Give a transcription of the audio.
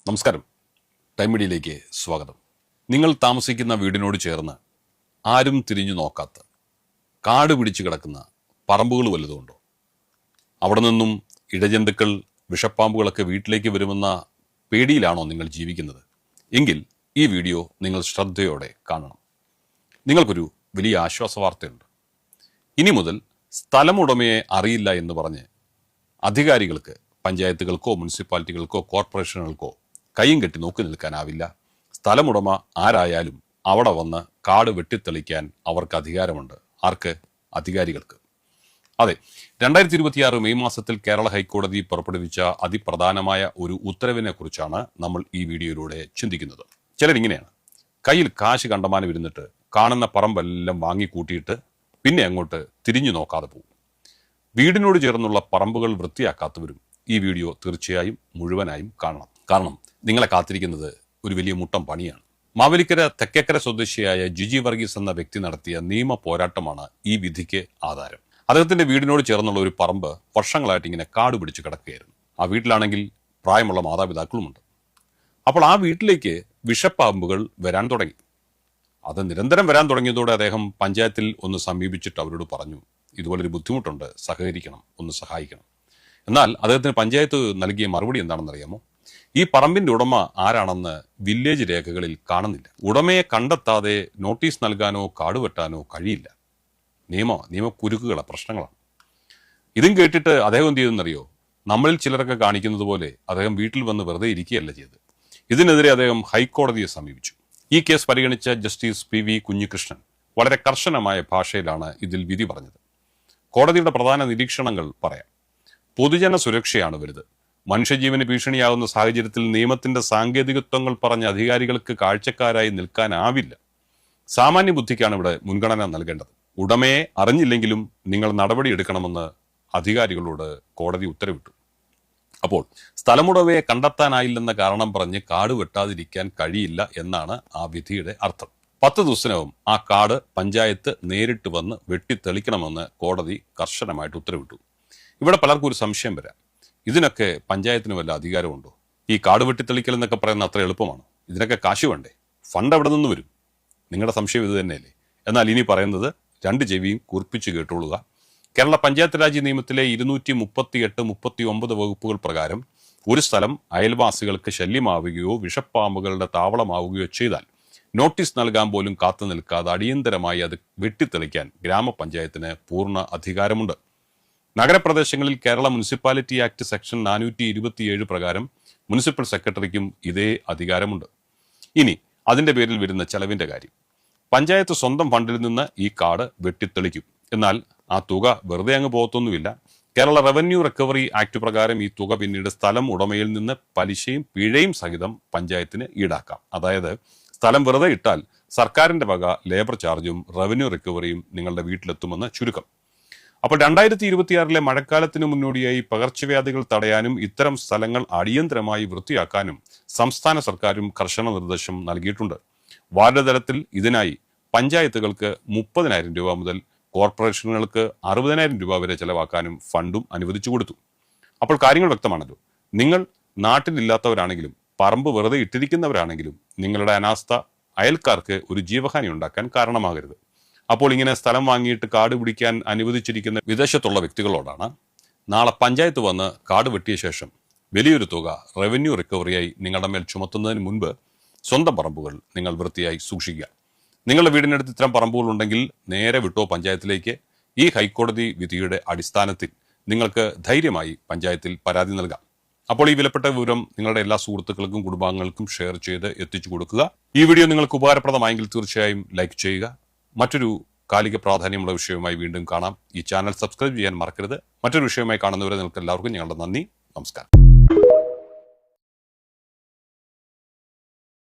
നമസ്കാരം, ടൈം മീഡിയയിലേക്ക് സ്വാഗതം. നിങ്ങൾ താമസിക്കുന്ന വീടിനോട് ചേർന്ന് ആരും തിരിഞ്ഞു നോക്കാത്ത കാട് പിടിച്ചു കിടക്കുന്ന പറമ്പുകൾ വല്ലതുമുണ്ടോ? അവിടെ നിന്നും ഇഴജന്തുക്കൾ, വിഷപ്പാമ്പുകളൊക്കെ വീട്ടിലേക്ക് വരുമെന്ന പേടിയിലാണോ നിങ്ങൾ ജീവിക്കുന്നത്? എങ്കിൽ ഈ വീഡിയോ നിങ്ങൾ ശ്രദ്ധയോടെ കാണണം. നിങ്ങൾക്കൊരു വലിയ ആശ്വാസ വാർത്തയുണ്ട്. ഇനി മുതൽ സ്ഥലമുടമയെ അറിയില്ല എന്ന് പറഞ്ഞ് അധികാരികൾക്ക്, പഞ്ചായത്തുകൾക്കോ മുനിസിപ്പാലിറ്റികൾക്കോ കോർപ്പറേഷനുകൾക്കോ കൈയും കെട്ടി നോക്കി നിൽക്കാനാവില്ല. സ്ഥലമുടമ ആരായാലും അവിടെ വന്ന് കാട് വെട്ടിത്തെളിക്കാൻ അവർക്ക് അധികാരമുണ്ട്. ആർക്ക്? അധികാരികൾക്ക്. അതെ, 2026 മെയ് മാസത്തിൽ കേരള ഹൈക്കോടതി പുറപ്പെടുവിച്ച അതിപ്രധാനമായ ഒരു ഉത്തരവിനെ കുറിച്ചാണ് നമ്മൾ ഈ വീഡിയോയിലൂടെ ചിന്തിക്കുന്നത്. ചിലരിങ്ങനെയാണ്, കയ്യിൽ കാശ് കണ്ടമാനം ഇരുന്നിട്ട് കാണുന്ന പറമ്പെല്ലാം വാങ്ങിക്കൂട്ടിയിട്ട് പിന്നെ അങ്ങോട്ട് തിരിഞ്ഞു നോക്കാതെ പോകും. വീടിനോട് ചേർന്നുള്ള പറമ്പുകൾ വൃത്തിയാക്കാത്തവരും ഈ വീഡിയോ തീർച്ചയായും മുഴുവനായും കാണണം. കാരണം നിങ്ങളെ കാത്തിരിക്കുന്നത് ഒരു വലിയ മുട്ടം പണിയാണ്. മാവേലിക്കര തെക്കേക്കര സ്വദേശിയായ ജിജി വർഗീസ് എന്ന വ്യക്തി നടത്തിയ നിയമ പോരാട്ടമാണ് ഈ വിധിക്ക് ആധാരം. അദ്ദേഹത്തിന്റെ വീടിനോട് ചേർന്നുള്ള ഒരു പറമ്പ് വർഷങ്ങളായിട്ട് ഇങ്ങനെ കാട് പിടിച്ച് കിടക്കുകയായിരുന്നു. ആ വീട്ടിലാണെങ്കിൽ പ്രായമുള്ള മാതാപിതാക്കളുമുണ്ട്. അപ്പോൾ ആ വീട്ടിലേക്ക് വിഷപ്പാമ്പുകൾ വരാൻ തുടങ്ങി. അത് നിരന്തരം വരാൻ തുടങ്ങിയതോടെ അദ്ദേഹം പഞ്ചായത്തിൽ ഒന്ന് സമീപിച്ചിട്ട് അവരോട് പറഞ്ഞു, ഇതുപോലൊരു ബുദ്ധിമുട്ടുണ്ട്, സഹകരിക്കണം, ഒന്ന് സഹായിക്കണം. എന്നാൽ അദ്ദേഹത്തിന് പഞ്ചായത്ത് നൽകിയ മറുപടി എന്താണെന്നറിയാമോ? ഈ പറമ്പിന്റെ ഉടമ ആരാണെന്ന് വില്ലേജ് രേഖകളിൽ കാണുന്നില്ല. ഉടമയെ കണ്ടെത്താതെ നോട്ടീസ് നൽകാനോ കാട് വെട്ടാനോ കഴിയില്ല. നിയമക്കുരുക്കുകളാണ്, പ്രശ്നങ്ങളാണ്. ഇതും കേട്ടിട്ട് അദ്ദേഹം എന്ത് ചെയ്തെന്നറിയോ? നമ്മളിൽ ചിലരൊക്കെ കാണിക്കുന്നത് പോലെ അദ്ദേഹം വീട്ടിൽ വന്ന് വെറുതെ ഇരിക്കുകയല്ല ചെയ്തത്. ഇതിനെതിരെ അദ്ദേഹം ഹൈക്കോടതിയെ സമീപിച്ചു. ഈ കേസ് പരിഗണിച്ച ജസ്റ്റിസ് PV കുഞ്ഞികൃഷ്ണൻ വളരെ കർശനമായ ഭാഷയിലാണ് ഇതിൽ വിധി പറഞ്ഞത്. കോടതിയുടെ പ്രധാന നിരീക്ഷണങ്ങൾ പറയാം. പൊതുജന സുരക്ഷയാണ് വലുത്. മനുഷ്യജീവന് ഭീഷണിയാകുന്ന സാഹചര്യത്തിൽ നിയമത്തിന്റെ സാങ്കേതികത്വങ്ങൾ പറഞ്ഞ അധികാരികൾക്ക് കാഴ്ചക്കാരായി നിൽക്കാനാവില്ല. സാമാന്യ ബുദ്ധിക്കാണ് ഇവിടെ മുൻഗണന നൽകേണ്ടത്. ഉടമയെ അറിഞ്ഞില്ലെങ്കിലും നിങ്ങൾ നടപടിയെടുക്കണമെന്ന് അധികാരികളോട് കോടതി ഉത്തരവിട്ടു. അപ്പോൾ സ്ഥലമുടമയെ കണ്ടെത്താനായില്ലെന്ന കാരണം പറഞ്ഞ് കാട് വെട്ടാതിരിക്കാൻ കഴിയില്ല എന്നാണ് ആ വിധിയുടെ അർത്ഥം. 10 ദിവസത്തിനകം ആ കാട് പഞ്ചായത്ത് നേരിട്ട് വന്ന് വെട്ടിത്തെളിക്കണമെന്ന് കോടതി കർശനമായിട്ട് ഉത്തരവിട്ടു. ഇവിടെ പലർക്കും ഒരു സംശയം വരാം, ഇതിനൊക്കെ പഞ്ചായത്തിന് വല്ല അധികാരമുണ്ടോ? ഈ കാട് വെട്ടിത്തെളിക്കൽ എന്നൊക്കെ പറയുന്നത് അത്ര എളുപ്പമാണോ? ഇതിനൊക്കെ കാശ് വേണ്ടേ? ഫണ്ട് എവിടെ നിന്ന് വരും? നിങ്ങളുടെ സംശയം ഇത് തന്നെയല്ലേ? എന്നാൽ ഇനി പറയുന്നത് 2 ചെവിയും കൂർപ്പിച്ച് കേട്ടോളുക. കേരള പഞ്ചായത്ത് രാജ് നിയമത്തിലെ 238, 39 വകുപ്പുകൾ പ്രകാരം ഒരു സ്ഥലം അയൽവാസികൾക്ക് ശല്യമാവുകയോ വിഷപ്പാമ്പുകളുടെ താവളമാവുകയോ ചെയ്താൽ നോട്ടീസ് നൽകാൻ പോലും കാത്തു നിൽക്കാതെ അടിയന്തരമായി അത് വെട്ടിത്തെളിക്കാൻ ഗ്രാമപഞ്ചായത്തിന് പൂർണ്ണ അധികാരമുണ്ട്. നഗരപ്രദേശങ്ങളിൽ കേരള മുനിസിപ്പാലിറ്റി ആക്ട് സെക്ഷൻ 427 പ്രകാരം മുനിസിപ്പൽ സെക്രട്ടറിക്കും ഇതേ അധികാരമുണ്ട്. ഇനി അതിന്റെ പേരിൽ വരുന്ന ചെലവിന്റെ കാര്യം. പഞ്ചായത്ത് സ്വന്തം ഫണ്ടിൽ നിന്ന് ഈ കാട് വെട്ടിത്തെളിക്കും. എന്നാൽ ആ തുക വെറുതെ അങ്ങ് പോകത്തൊന്നുമില്ല. കേരള റവന്യൂ റിക്കവറി ആക്ട് പ്രകാരം ഈ തുക പിന്നീട് സ്ഥലം ഉടമയിൽ നിന്ന് പലിശയും പിഴയും സഹിതം പഞ്ചായത്തിന് ഈടാക്കാം. അതായത് സ്ഥലം വെറുതെ ഇട്ടാൽ സർക്കാരിന്റെ വക ലേബർ ചാർജും റവന്യൂ റിക്കവറിയും നിങ്ങളുടെ വീട്ടിലെത്തുമെന്ന് ചുരുക്കം. അപ്പോൾ 2026 മഴക്കാലത്തിന് മുന്നോടിയായി പകർച്ചവ്യാധികൾ തടയാനും ഇത്തരം സ്ഥലങ്ങൾ അടിയന്തരമായി വൃത്തിയാക്കാനും സംസ്ഥാന സർക്കാരും കർശന നിർദ്ദേശം നൽകിയിട്ടുണ്ട്. വാർഡ് തലത്തിൽ ഇതിനായി പഞ്ചായത്തുകൾക്ക് 30,000 രൂപ മുതൽ കോർപ്പറേഷനുകൾക്ക് 60,000 രൂപ വരെ ചെലവാക്കാനും ഫണ്ടും അനുവദിച്ചു കൊടുത്തു. അപ്പോൾ കാര്യങ്ങൾ വ്യക്തമാണല്ലോ. നിങ്ങൾ നാട്ടിലില്ലാത്തവരാണെങ്കിലും പറമ്പ് വെറുതെ ഇട്ടിരിക്കുന്നവരാണെങ്കിലും നിങ്ങളുടെ അനാസ്ഥ അയൽക്കാർക്ക് ഒരു ജീവഹാനി ഉണ്ടാക്കാൻ കാരണമാകരുത്. അപ്പോൾ ഇങ്ങനെ സ്ഥലം വാങ്ങിയിട്ട് കാട് പിടിക്കാൻ അനുവദിച്ചിരിക്കുന്ന വിദേശത്തുള്ള വ്യക്തികളോടാണ് നാളെ പഞ്ചായത്ത് വന്ന് കാട് വെട്ടിയ ശേഷം വലിയൊരു തുക റവന്യൂ റിക്കവറിയായി നിങ്ങളുടെ മേൽ ചുമത്തുന്നതിന് മുൻപ് സ്വന്തം പറമ്പുകൾ നിങ്ങൾ വൃത്തിയായി സൂക്ഷിക്കുക. നിങ്ങളുടെ വീടിനടുത്ത് ഇത്തരം പറമ്പുകൾ ഉണ്ടെങ്കിൽ നേരെ വിട്ടോ പഞ്ചായത്തിലേക്ക്. ഈ ഹൈക്കോടതി വിധിയുടെ അടിസ്ഥാനത്തിൽ നിങ്ങൾക്ക് ധൈര്യമായി പഞ്ചായത്തിൽ പരാതി നൽകാം. അപ്പോൾ ഈ വിലപ്പെട്ട വിവരം നിങ്ങളുടെ എല്ലാ സുഹൃത്തുക്കൾക്കും കുടുംബാംഗങ്ങൾക്കും ഷെയർ ചെയ്ത് എത്തിച്ചു കൊടുക്കുക. ഈ വീഡിയോ നിങ്ങൾക്ക് ഉപകാരപ്രദമായെങ്കിൽ തീർച്ചയായും ലൈക്ക് ചെയ്യുക. മറ്റൊരു കാലിക പ്രാധാന്യമുള്ള വിഷയവുമായി വീണ്ടും കാണാം. ഈ ചാനൽ സബ്സ്ക്രൈബ് ചെയ്യാൻ മറക്കരുത്. മറ്റൊരു വിഷയവുമായി കാണുന്നവരെ നിങ്ങൾക്ക് എല്ലാവർക്കും ഞങ്ങളുടെ നന്ദി, നമസ്കാരം.